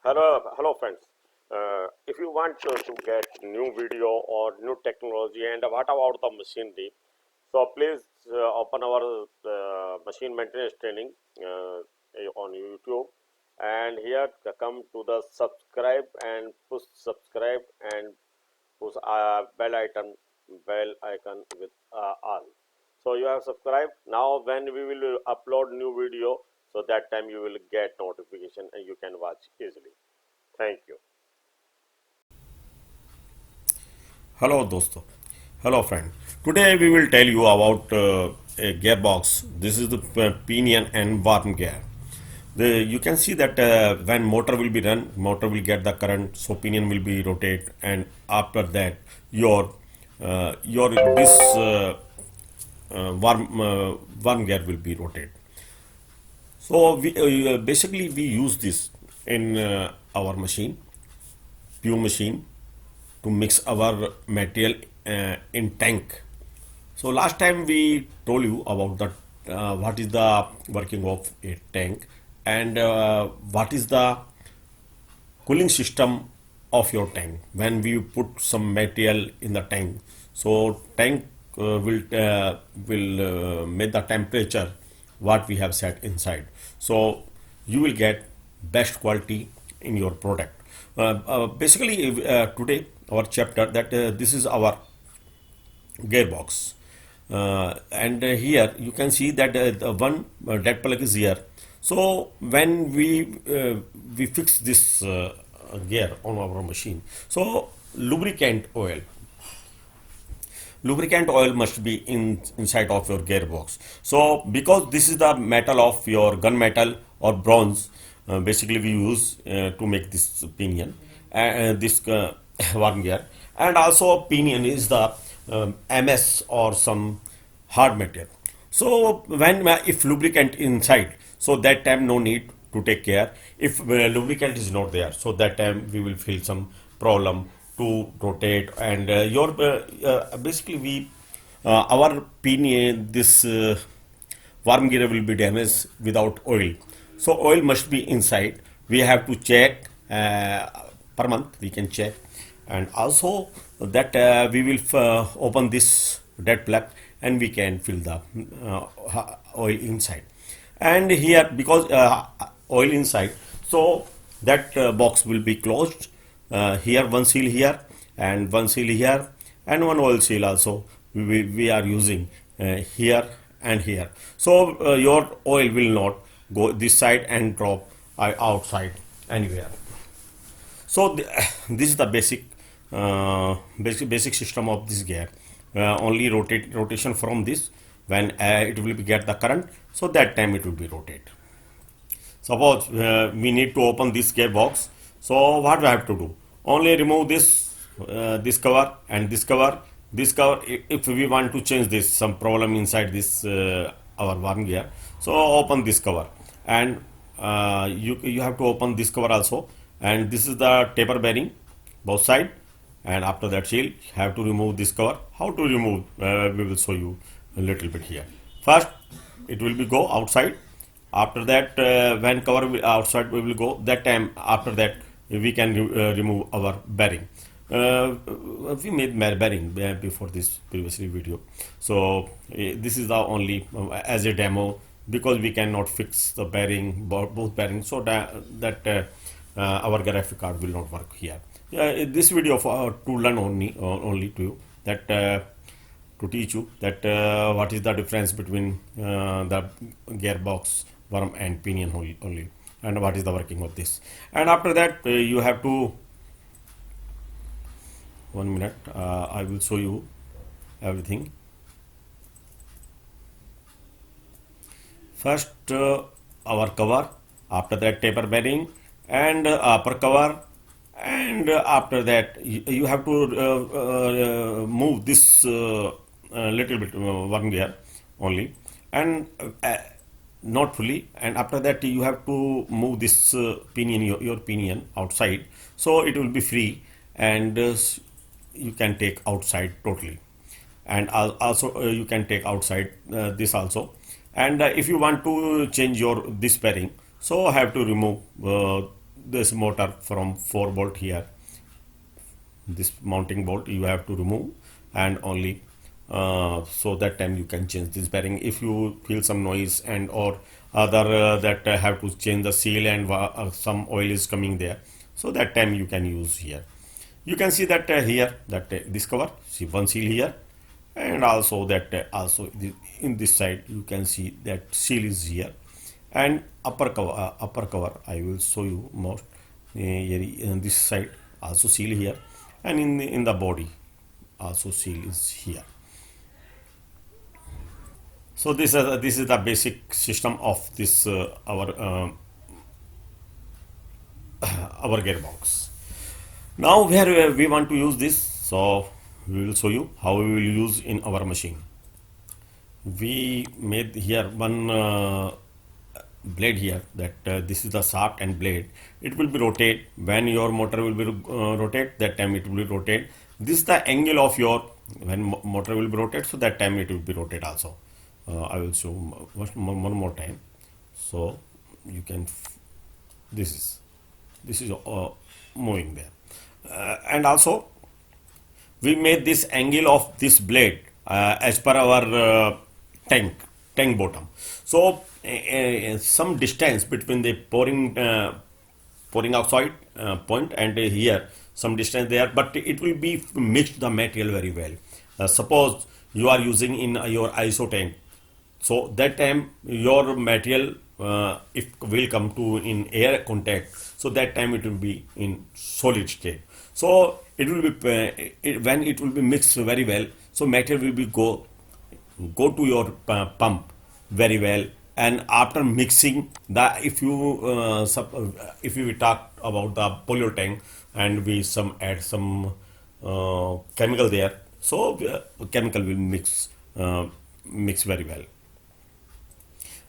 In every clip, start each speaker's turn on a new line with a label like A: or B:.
A: Hello friends. If you want to get new video or new technology and what about the machinery, so please open our machine maintenance training on YouTube, and here come to the subscribe and push subscribe and push bell icon with all. So you have subscribed. Now when we will upload new video, so that time you will get notification and you can watch easily. Thank you.
B: Hello, dosto. Hello, friend. Today we will tell you about a gearbox. This is the pinion and worm gear. You can see that when motor will be run, motor will get the current, so pinion will be rotate, and after that your this worm gear will be rotate. So basically we use this in our machine, pure machine, to mix our material in tank. So last time we told you about the what is the working of a tank and what is the cooling system of your tank when we put some material in the tank. So tank will make the temperature what we have set inside. So you will get best quality in your product. Basically, today our chapter that this is our gearbox, and here you can see that the one dead plug is here. So when we fix this gear on our machine, so lubricant oil must be inside of your gearbox. So because this is the metal of your gun metal or bronze, basically we use to make this pinion and this worm gear, and also pinion is the ms or some hard material. So when if lubricant inside, so that time no need to take care. If lubricant is not there, so that time we will feel some problem to rotate, and your basically we our pinion this worm gear will be damaged without oil. So oil must be inside. We have to check per month. We can check, and also that we will open this dead plug and we can fill the oil inside. And here because oil inside, so that box will be closed. Here one seal here and one seal here and one oil seal also we are using here and here. So your oil will not go this side and drop outside anywhere. So this is the basic system of this gear. Only rotation from this when it will be get the current, so that time it will be rotate. Suppose we need to open this gearbox, so what we have to do? Only remove this cover and this cover. This cover, if we want to change this, some problem inside this our worm gear, so open this cover, and you have to open this cover also, and this is the taper bearing both side, and after that seal have to remove this cover. How to remove, we will show you a little bit here. First it will be go outside. After that when cover outside we will go, that time after that we can remove our bearing. We made bearing before this previously video, so this is the only as a demo, because we cannot fix the bearing both bearings, so that our graphic card will not work here. This video for to learn only to you that to teach you that what is the difference between the gearbox, worm and pinion only, and what is the working of this. And after that you have to 1 minute, I will show you everything. First our cover, after that taper bearing and upper cover, and after that you have to move this little bit worm gear only, and not fully, and after that you have to move this pinion, your pinion outside, so it will be free, and you can take outside totally, and also you can take outside this also. And if you want to change your this bearing, so have to remove this motor from 4 bolt here. This mounting bolt you have to remove, and only so that time you can change this bearing. If you feel some noise and or other that have to change the seal and some oil is coming there, so that time you can use here. You can see that here that this cover, see one seal here, and also that in this side you can see that seal is here, and upper cover I will show you most here in this side also seal here, and in the body also seal is here. So this is the basic system of this our gearbox. Now where we want to use this, so we will show you how we will use in our machine. We made here one blade here, that this is the shaft and blade. It will be rotate when your motor will be rotate, that time it will be rotate. This is the angle of your when motor will be rotate, so that time it will be rotate also. I will show one more time, so you can this is moving there, and also we made this angle of this blade as per our tank bottom. So some distance between the pouring outside point and here some distance there, but it will be mixed the material very well. Suppose you are using in your ISO tank, so that time your material if will come to in air contact, so that time it will be in solid state. So it will be when it will be mixed very well, so material will be go to your pump very well. And after mixing the, if you talk about the polyol tank, and we add some chemical there, so chemical will mix very well.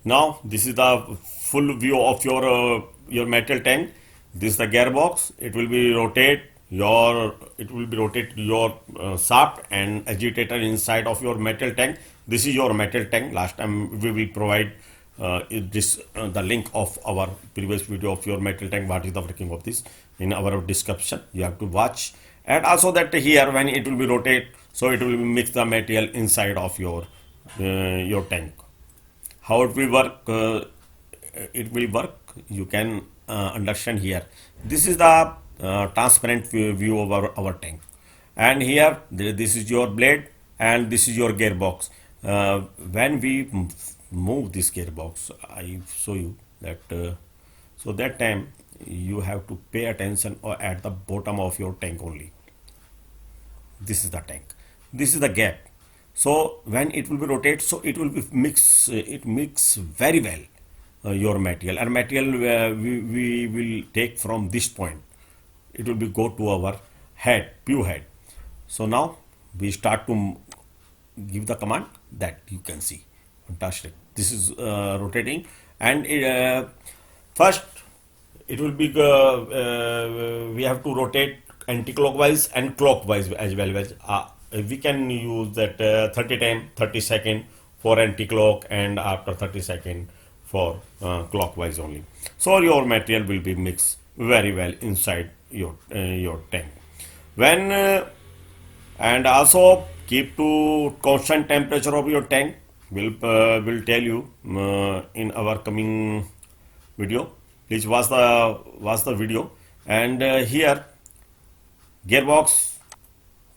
B: Now this is the full view of your metal tank. This is the gearbox. It will be rotate your shaft and agitator inside of your metal tank. This is your metal tank. Last time we will provide the link of our previous video of your metal tank, what is the working of this, in our description. You have to watch. And also that here when it will be rotate, so it will mix the material inside of your tank. How it will work? You can understand here. This is the transparent view of our tank, and here this is your blade and this is your gearbox. When we move this gearbox, I show you that so that time you have to pay attention or at the bottom of your tank only. This is the tank, this is the gap. So when it will be rotate, so it will be mix very well your material, and material we will take from this point. It will be go to our head, pew head. So now we start to give the command, that you can see. Fantastic. This is rotating, and first it will be we have to rotate anti-clockwise and clockwise as well as we can use that 30 seconds for anti-clock and after 30 seconds for clockwise only. So your material will be mixed very well inside your tank. When and also keep to constant temperature of your tank. Will tell you in our coming video. Please watch the video. And here gearbox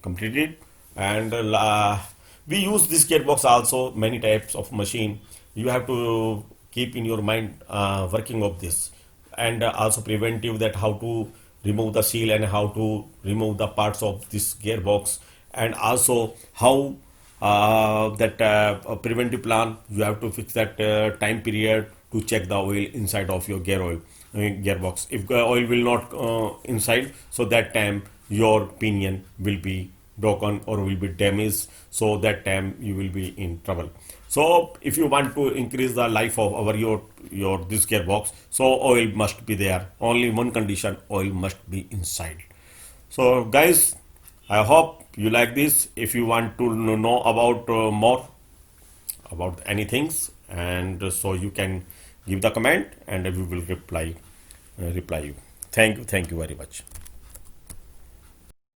B: completed, and we use this gearbox also many types of machine. You have to keep in your mind working of this, and also preventive, that how to remove the seal and how to remove the parts of this gearbox, and also how that preventive plan, you have to fix that time period to check the oil inside of your gearbox. If oil will not inside, so that time your pinion will be broken or will be damaged, so that time you will be in trouble. So if you want to increase the life of your this gearbox, so oil must be there. Only one condition, oil must be inside. So guys, I hope you like this. If you want to know about more about any things, and so you can give the comment and we will reply you. Thank you very much.